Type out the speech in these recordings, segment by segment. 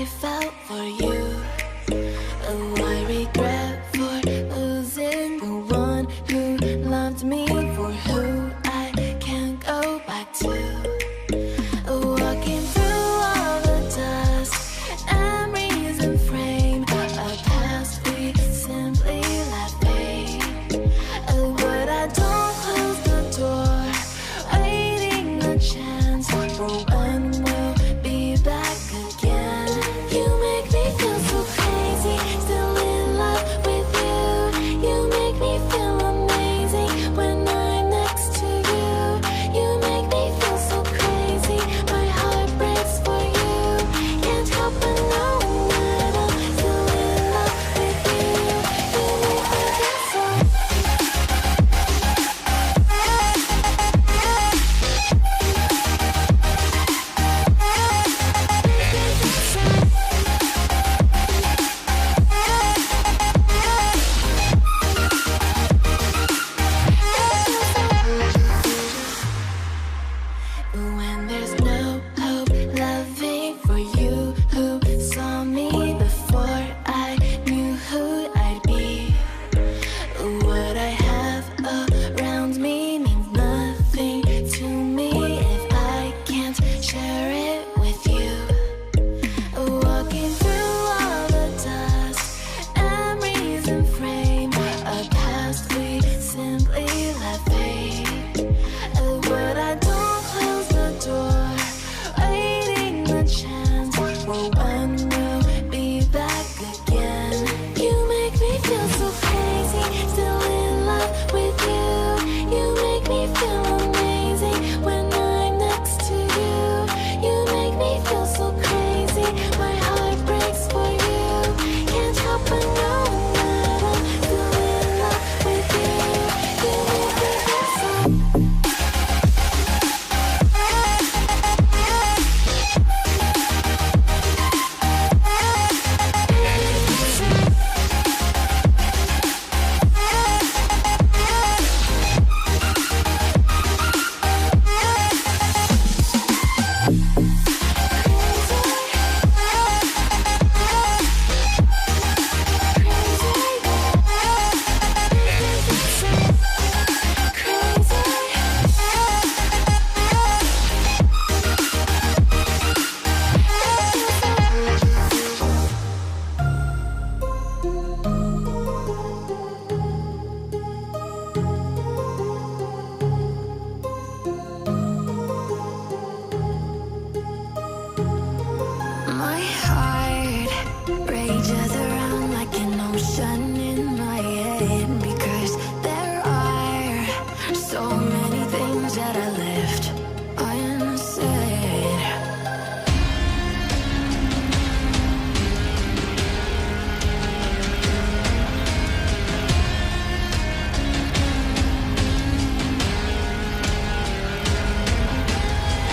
I felt for you. Oh, I regret for losing the one who loved me, for who I can't go back to. Walking through all the dust and reason frame, a past we simply let fade. Oh, but I don't close the door, waiting the chance for when we'll be back again. You make me feel so crazy, still in love with you. You make me feel amazing when I'm next to you. You make me feel so crazy, my heart breaks for you. Can't help but know that I'm still in love with you. You make me feel so. When there's no hope, loving for you who saw me before I knew who I'd be. What I have around me means nothing to me if I can't share it with you. Walking through all the dust and reason frame, a past we simply let fade. But I don't close the door, waiting the chance for when we'll be back again. You make me feel so crazy, still in love with you. You make me feel amazing when I'm next to you. You make me feel so crazy, my heart breaks for you. Can't help but know that I'm still in love with you. You make me feel so. My heart rages around like an ocean in my head, because there are so many things that I left unsaid.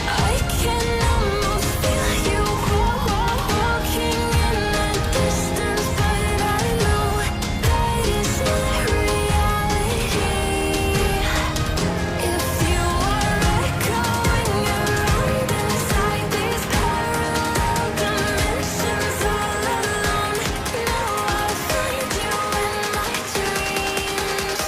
I can almost feel you walking in the distance, but I know that it's not reality. If you are echoing around inside these parallel dimensions all alone, now I'll find you in my dreams.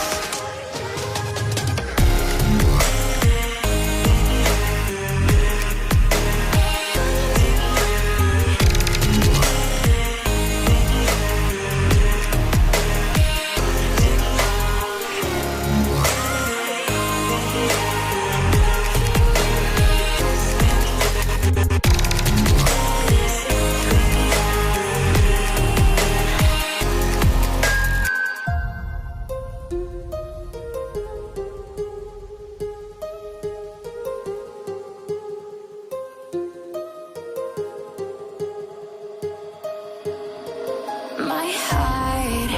My heart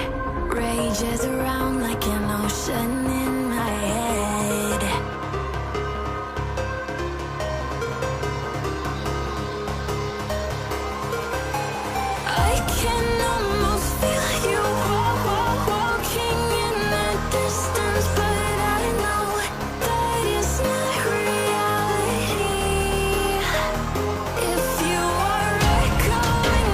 rages around like an ocean in my head. I can almost feel you walking in the distance, but I know that it's not reality. If you are echoing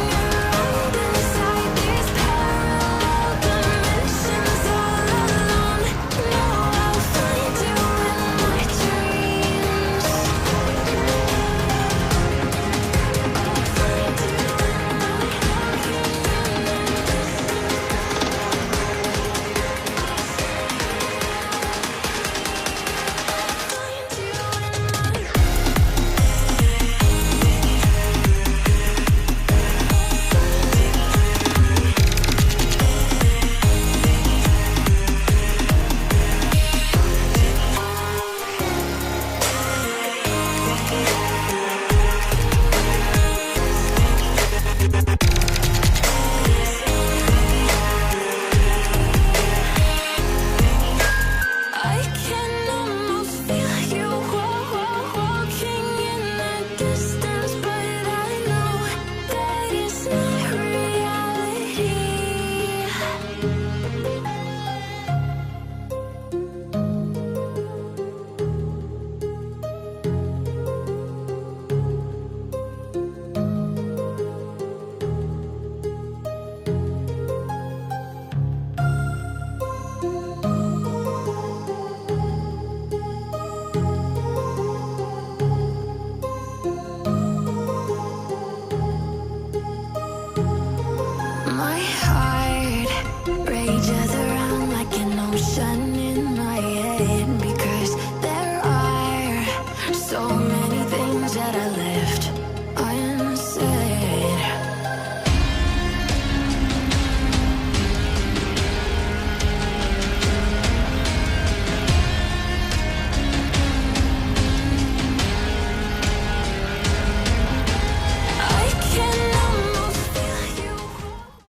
My